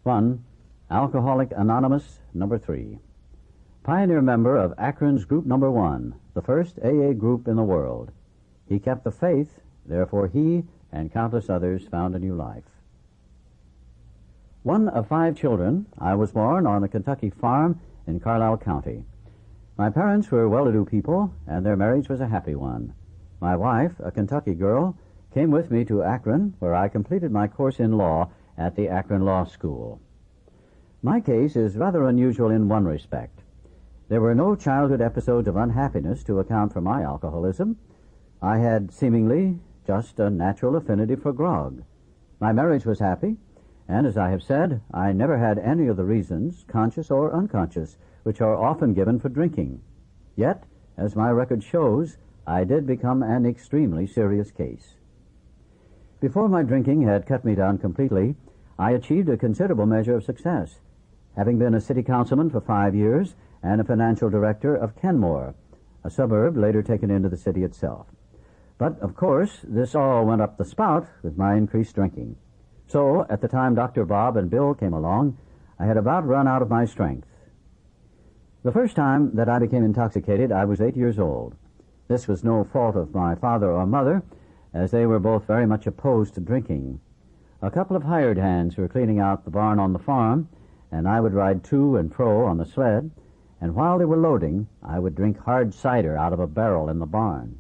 1. Alcoholic Anonymous, number 3. Pioneer member of Akron's Group Number 1, the first AA group in the world. He kept the faith, therefore he and countless others found a new life. One of 5 children, I was born on a Kentucky farm in Carlisle County. My parents were well-to-do people, and their marriage was a happy one. My wife, a Kentucky girl, came with me to Akron, where I completed my course in law at the Akron Law School. My case is rather unusual in one respect. There were no childhood episodes of unhappiness to account for my alcoholism. I had seemingly just a natural affinity for grog. My marriage was happy, and as I have said, I never had any of the reasons, conscious or unconscious, which are often given for drinking. Yet, as my record shows, I did become an extremely serious case. Before my drinking had cut me down completely, I achieved a considerable measure of success, having been a city councilman for 5 years and a financial director of Kenmore, a suburb later taken into the city itself. But, of course, this all went up the spout with my increased drinking. So, at the time Dr. Bob and Bill came along, I had about run out of my strength. The first time that I became intoxicated, I was 8 years old. This was no fault of my father or mother, as they were both very much opposed to drinking. A couple of hired hands were cleaning out the barn on the farm, and I would ride to and fro on the sled, and while they were loading, I would drink hard cider out of a barrel in the barn.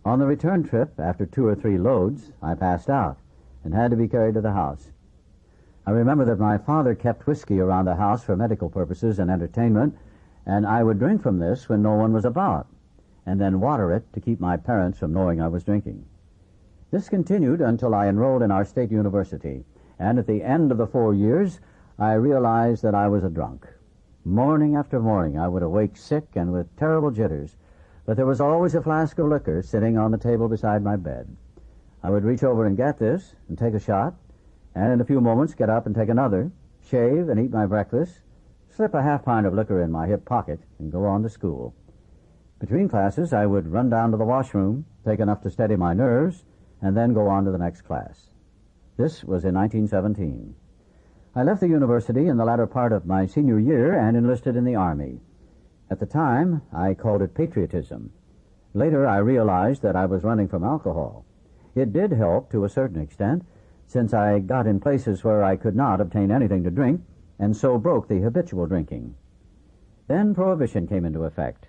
On the return trip, after 2 or 3 loads, I passed out and had to be carried to the house. I remember that my father kept whiskey around the house for medical purposes and entertainment, and I would drink from this when no one was about, and then water it to keep my parents from knowing I was drinking. This continued until I enrolled in our state university, and at the end of the 4 years, I realized that I was a drunk. Morning after morning, I would awake sick and with terrible jitters, but there was always a flask of liquor sitting on the table beside my bed. I would reach over and get this and take a shot, and in a few moments get up and take another, shave and eat my breakfast, slip a half-pint of liquor in my hip pocket, and go on to school. Between classes, I would run down to the washroom, take enough to steady my nerves, and then go on to the next class. This was in 1917. I left the university in the latter part of my senior year and enlisted in the Army. At the time, I called it patriotism. Later, I realized that I was running from alcohol. It did help to a certain extent, since I got in places where I could not obtain anything to drink, and so broke the habitual drinking. Then Prohibition came into effect,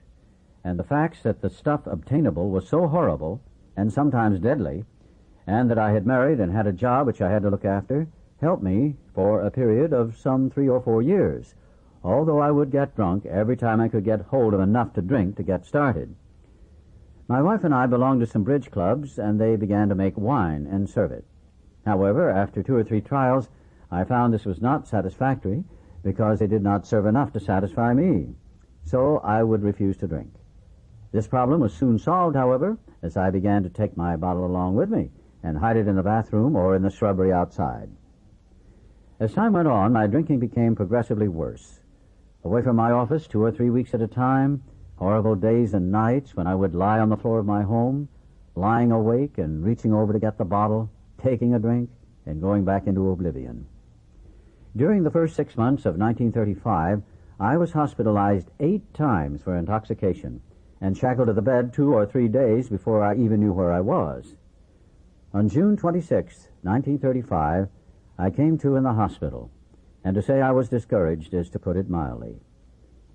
and the facts that the stuff obtainable was so horrible, and sometimes deadly, and that I had married and had a job which I had to look after, helped me for a period of some 3 or 4 years, although I would get drunk every time I could get hold of enough to drink to get started. My wife and I belonged to some bridge clubs, and they began to make wine and serve it. However, after 2 or 3 trials, I found this was not satisfactory because they did not serve enough to satisfy me, so I would refuse to drink. This problem was soon solved, however, as I began to take my bottle along with me and hide it in the bathroom or in the shrubbery outside. As time went on, my drinking became progressively worse. Away from my office 2 or 3 weeks at a time, horrible days and nights when I would lie on the floor of my home, lying awake and reaching over to get the bottle, taking a drink, and going back into oblivion. During the first 6 months of 1935, I was hospitalized 8 times for intoxication and shackled to the bed 2 or 3 days before I even knew where I was. On June 26, 1935, I came to in the hospital, and to say I was discouraged is to put it mildly.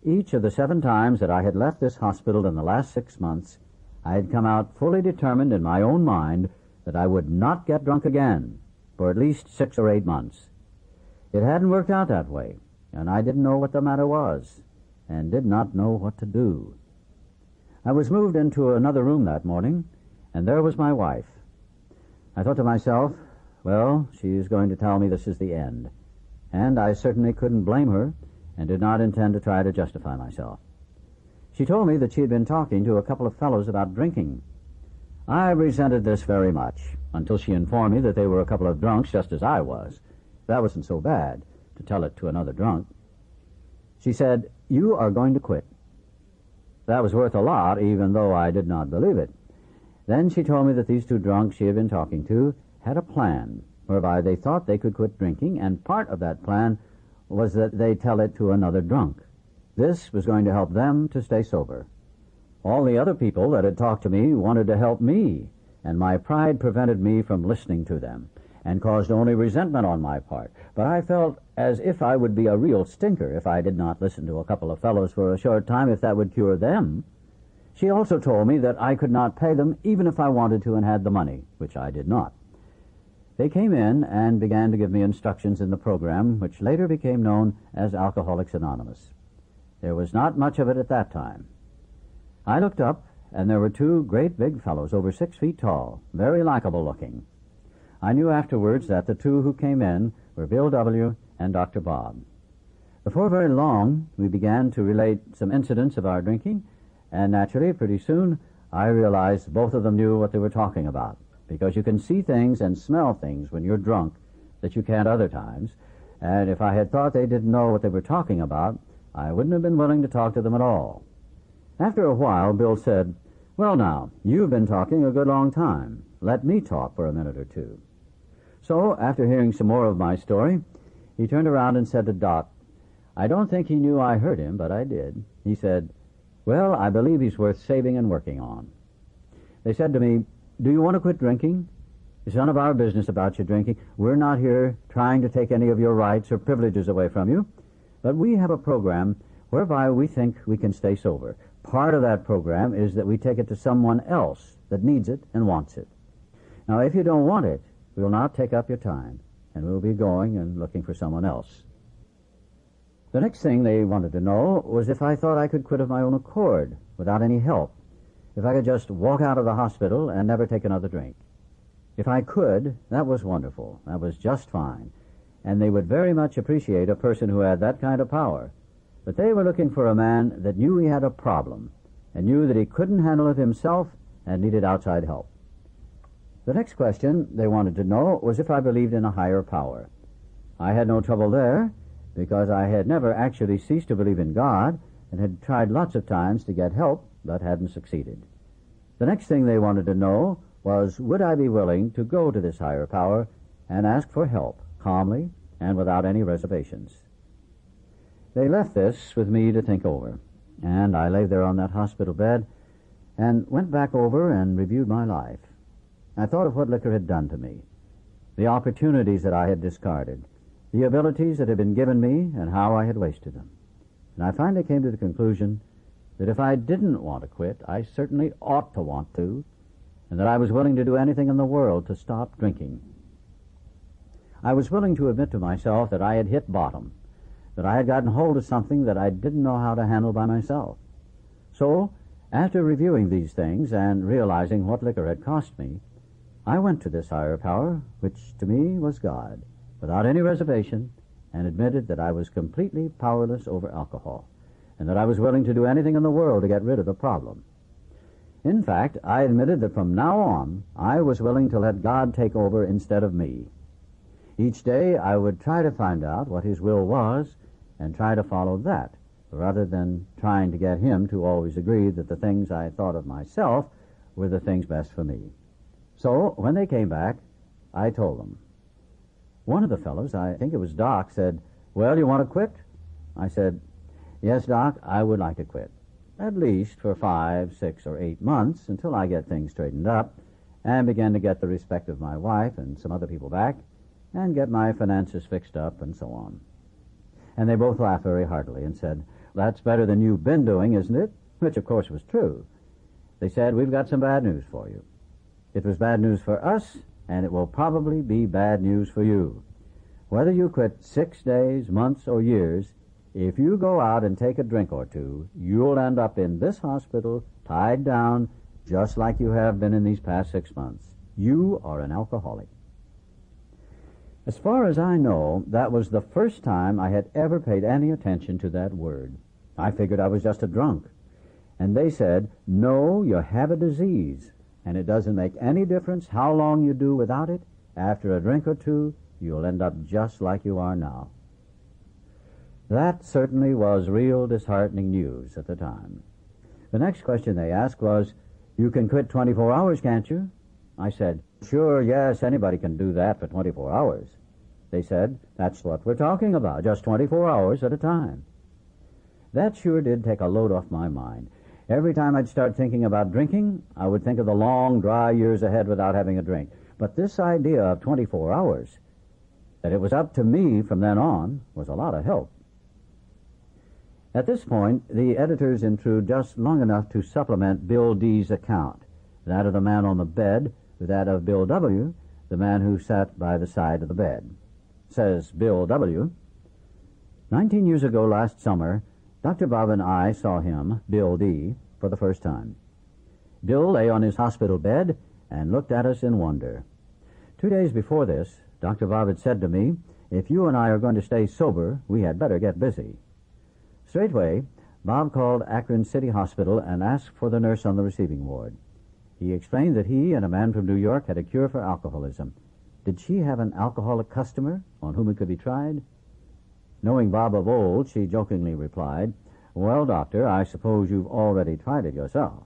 Each of the 7 times that I had left this hospital in the last 6 months, I had come out fully determined in my own mind that I would not get drunk again for at least 6 or 8 months. It hadn't worked out that way, and I didn't know what the matter was, and did not know what to do. I was moved into another room that morning, and there was my wife. I thought to myself, well, she is going to tell me this is the end, and I certainly couldn't blame her, and did not intend to try to justify myself. She told me that she had been talking to a couple of fellows about drinking. I resented this very much, until she informed me that they were a couple of drunks just as I was. That wasn't so bad, to tell it to another drunk. She said, "You are going to quit." That was worth a lot, even though I did not believe it. Then she told me that these 2 drunks she had been talking to had a plan, whereby they thought they could quit drinking, and part of that plan was that they tell it to another drunk. This was going to help them to stay sober. All the other people that had talked to me wanted to help me, and my pride prevented me from listening to them and caused only resentment on my part. But I felt as if I would be a real stinker if I did not listen to a couple of fellows for a short time, if that would cure them. She also told me that I could not pay them even if I wanted to and had the money, which I did not. They came in and began to give me instructions in the program, which later became known as Alcoholics Anonymous. There was not much of it at that time. I looked up, and there were two great big fellows, over 6 feet tall, very likable looking. I knew afterwards that the two who came in were Bill W. and Dr. Bob. Before very long, we began to relate some incidents of our drinking, and naturally, pretty soon, I realized both of them knew what they were talking about, because you can see things and smell things when you're drunk that you can't other times, and if I had thought they didn't know what they were talking about, I wouldn't have been willing to talk to them at all. After a while, Bill said, "Well now, you've been talking a good long time. Let me talk for a minute or two." So, after hearing some more of my story, he turned around and said to Doc, I don't think he knew I heard him, but I did. He said, "Well, I believe he's worth saving and working on." They said to me, "Do you want to quit drinking? It's none of our business about your drinking. We're not here trying to take any of your rights or privileges away from you, but we have a program whereby we think we can stay sober. Part of that program is that we take it to someone else that needs it and wants it. Now, if you don't want it, we'll not take up your time, and we'll be going and looking for someone else." The next thing they wanted to know was if I thought I could quit of my own accord, without any help, if I could just walk out of the hospital and never take another drink. If I could, that was wonderful. That was just fine. And they would very much appreciate a person who had that kind of power. But they were looking for a man that knew he had a problem, and knew that he couldn't handle it himself and needed outside help. The next question they wanted to know was if I believed in a higher power. I had no trouble there, because I had never actually ceased to believe in God and had tried lots of times to get help, but hadn't succeeded. The next thing they wanted to know was, would I be willing to go to this higher power and ask for help, calmly and without any reservations? They left this with me to think over, and I lay there on that hospital bed and went back over and reviewed my life. I thought of what liquor had done to me, the opportunities that I had discarded, the abilities that had been given me, and how I had wasted them. And I finally came to the conclusion that if I didn't want to quit, I certainly ought to want to, and that I was willing to do anything in the world to stop drinking. I was willing to admit to myself that I had hit bottom, that I had gotten hold of something that I didn't know how to handle by myself. So, after reviewing these things and realizing what liquor had cost me, I went to this higher power, which to me was God, without any reservation, and admitted that I was completely powerless over alcohol, and that I was willing to do anything in the world to get rid of the problem. In fact, I admitted that from now on, I was willing to let God take over instead of me. Each day, I would try to find out what His will was and try to follow that, rather than trying to get Him to always agree that the things I thought of myself were the things best for me. So, when they came back, I told them. One of the fellows, I think it was Doc, said, "Well, you want to quit?" I said, "Yes, Doc, I would like to quit, at least for 5, 6, or 8 months until I get things straightened up and begin to get the respect of my wife and some other people back and get my finances fixed up and so on." And they both laughed very heartily and said, "That's better than you've been doing, isn't it?" Which, of course, was true. They said, "We've got some bad news for you. It was bad news for us, and it will probably be bad news for you. Whether you quit 6 days, months, or years, if you go out and take a drink or two, you'll end up in this hospital, tied down, just like you have been in these past 6 months. You are an alcoholic." As far as I know, that was the first time I had ever paid any attention to that word. I figured I was just a drunk. And they said, "No, you have a disease, and it doesn't make any difference how long you do without it. After a drink or two, you'll end up just like you are now." That certainly was real disheartening news at the time. The next question they asked was, "You can quit 24 hours, can't you?" I said, Sure, yes, anybody can do that for 24 hours. They said, that's what we're talking about, just 24 hours at a time. That sure did take a load off my mind. Every time I'd start thinking about drinking, I would think of the long, dry years ahead without having a drink. But this idea of 24 hours, that it was up to me from then on, was a lot of help. At this point, the editors intrude just long enough to supplement Bill D.'s account, that of the man on the bed with that of Bill W., the man who sat by the side of the bed. Says Bill W., 19 years ago last summer, Dr. Bob and I saw him, Bill D., for the first time. Bill lay on his hospital bed and looked at us in wonder. 2 days before this, Dr. Bob had said to me, if you and I are going to stay sober, we had better get busy. Straightway, Bob called Akron City Hospital and asked for the nurse on the receiving ward. He explained that he and a man from New York had a cure for alcoholism. Did she have an alcoholic customer on whom it could be tried? Knowing Bob of old, she jokingly replied, well, doctor, I suppose you've already tried it yourself.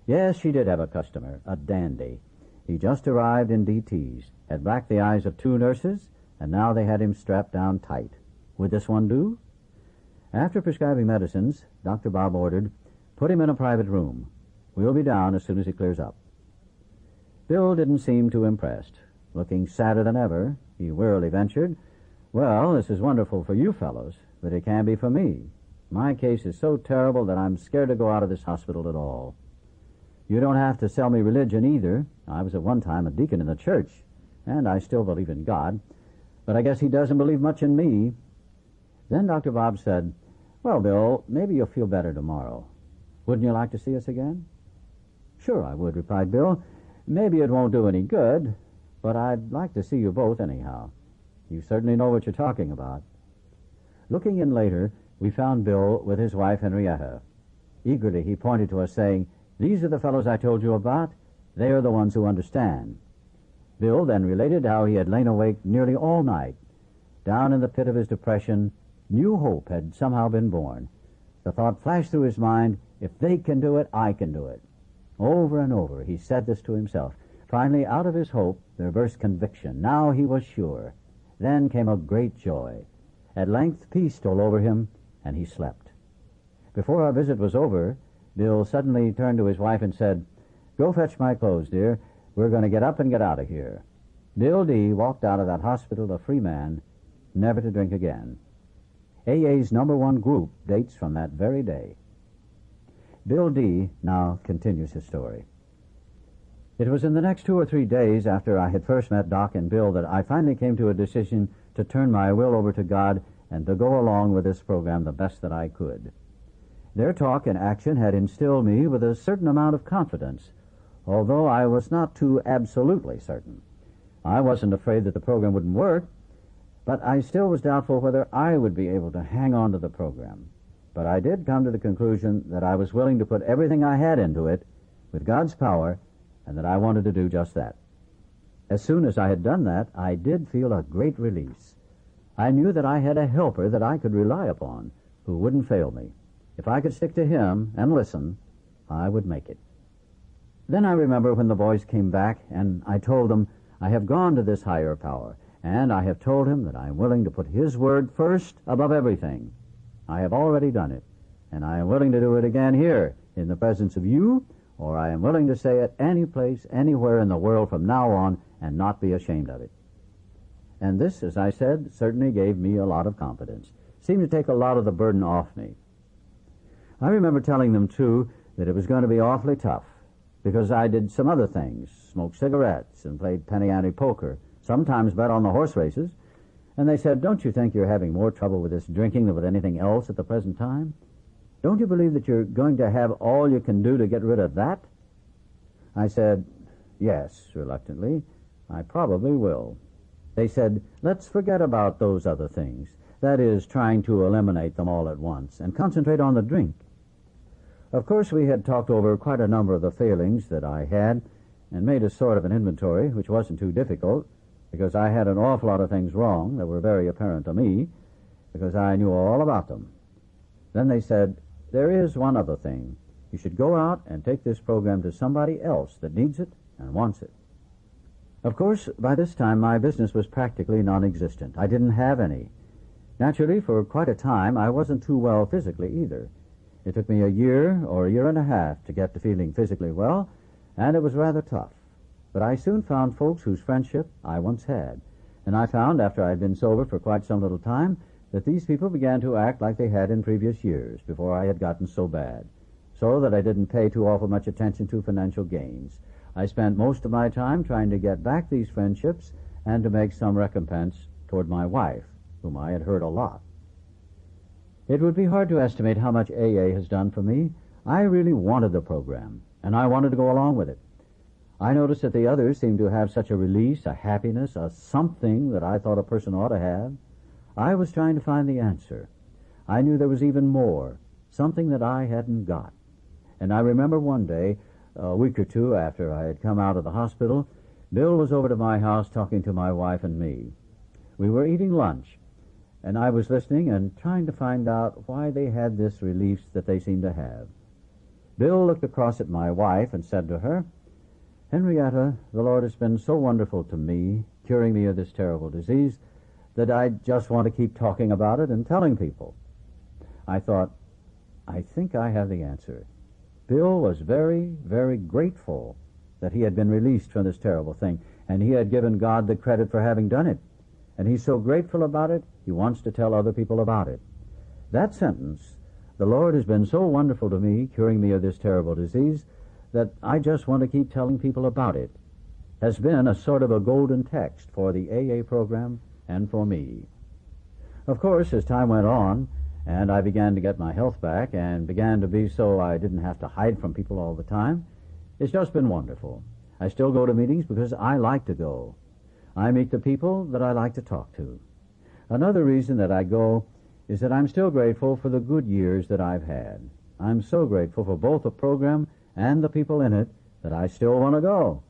Yes, she did have a customer, a dandy. He just arrived in DT's, had blacked the eyes of 2 nurses, and now they had him strapped down tight. Would this one do? After prescribing medicines, Dr. Bob ordered, put him in a private room. We'll be down as soon as he clears up. Bill didn't seem too impressed. Looking sadder than ever, he wearily ventured, well, this is wonderful for you fellows, but it can be for me. My case is so terrible that I'm scared to go out of this hospital at all. You don't have to sell me religion either. I was at one time a deacon in the church, and I still believe in God, but I guess he doesn't believe much in me. Then Dr. Bob said, well, Bill, maybe you'll feel better tomorrow. Wouldn't you like to see us again? Sure I would, replied Bill. Maybe it won't do any good, but I'd like to see you both anyhow. You certainly know what you're talking about. Looking in later, we found Bill with his wife Henrietta. Eagerly he pointed to us, saying, these are the fellows I told you about. They are the ones who understand. Bill then related how he had lain awake nearly all night. Down in the pit of his depression, new hope had somehow been born. The thought flashed through his mind, if they can do it, I can do it. Over and over he said this to himself. Finally, out of his hope, there burst conviction. Now he was sure. Then came a great joy. At length, peace stole over him, and he slept. Before our visit was over, Bill suddenly turned to his wife and said, go fetch my clothes, dear. We're going to get up and get out of here. Bill D. walked out of that hospital a free man, never to drink again. AA's #1 group dates from that very day. Bill D. now continues his story. It was in the next 2 or 3 days after I had first met Doc and Bill that I finally came to a decision to turn my will over to God and to go along with this program the best that I could. Their talk and action had instilled me with a certain amount of confidence, although I was not too absolutely certain. I wasn't afraid that the program wouldn't work, but I still was doubtful whether I would be able to hang on to the program. But I did come to the conclusion that I was willing to put everything I had into it with God's power, and that I wanted to do just that. As soon as I had done that, I did feel a great release. I knew that I had a helper that I could rely upon, who wouldn't fail me. If I could stick to him and listen, I would make it. Then I remember when the boys came back, and I told them, I have gone to this higher power, and I have told him that I am willing to put his word first above everything. I have already done it, and I am willing to do it again here, in the presence of you, or I am willing to say it any place, anywhere in the world from now on, and not be ashamed of it. And this, as I said, certainly gave me a lot of confidence. Seemed to take a lot of the burden off me. I remember telling them, too, that it was going to be awfully tough, because I did some other things, smoked cigarettes and played penny ante poker, sometimes bet on the horse races, and they said, don't you think you're having more trouble with this drinking than with anything else at the present time? Don't you believe that you're going to have all you can do to get rid of that? I said, yes, reluctantly, I probably will. They said, let's forget about those other things, that is, trying to eliminate them all at once, and concentrate on the drink. Of course, we had talked over quite a number of the failings that I had, and made a sort of an inventory, which wasn't too difficult, because I had an awful lot of things wrong that were very apparent to me, because I knew all about them. Then they said, there is one other thing. You should go out and take this program to somebody else that needs it and wants it. Of course, by this time my business was practically non-existent. I didn't have any. Naturally, for quite a time, I wasn't too well physically either. It took me a year or a year and a half to get to feeling physically well, and it was rather tough. But I soon found folks whose friendship I once had, and I found, after I'd been sober for quite some little time, that these people began to act like they had in previous years, before I had gotten so bad, so that I didn't pay too awful much attention to financial gains. I spent most of my time trying to get back these friendships and to make some recompense toward my wife, whom I had hurt a lot. It would be hard to estimate how much AA has done for me. I really wanted the program, and I wanted to go along with it. I noticed that the others seemed to have such a release, a happiness, a something that I thought a person ought to have. I was trying to find the answer. I knew there was even more, something that I hadn't got. And I remember one day, a week or two after I had come out of the hospital, Bill was over to my house talking to my wife and me. We were eating lunch, and I was listening and trying to find out why they had this release that they seemed to have. Bill looked across at my wife and said to her, "Henrietta, the Lord has been so wonderful to me, curing me of this terrible disease, that I just want to keep talking about it and telling people." I thought, I think I have the answer. Bill was very, very grateful that he had been released from this terrible thing, and he had given God the credit for having done it. And he's so grateful about it, he wants to tell other people about it. That sentence, "The Lord has been so wonderful to me, curing me of this terrible disease, that I just want to keep telling people about it," has been a sort of a golden text for the AA program and for me. Of course, as time went on, and I began to get my health back and began to be so I didn't have to hide from people all the time, it's just been wonderful. I still go to meetings because I like to go. I meet the people that I like to talk to. Another reason that I go is that I'm still grateful for the good years that I've had. I'm so grateful for both the program and the people in it that I still want to go.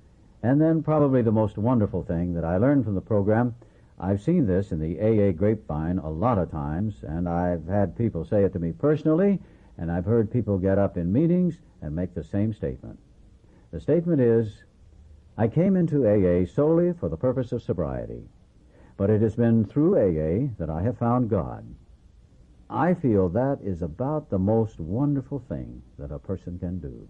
And then probably the most wonderful thing that I learned from the program, I've seen this in the AA grapevine a lot of times, and I've had people say it to me personally, and I've heard people get up in meetings and make the same statement. The statement is, "I came into AA solely for the purpose of sobriety, but it has been through AA that I have found God." I feel that is about the most wonderful thing that a person can do.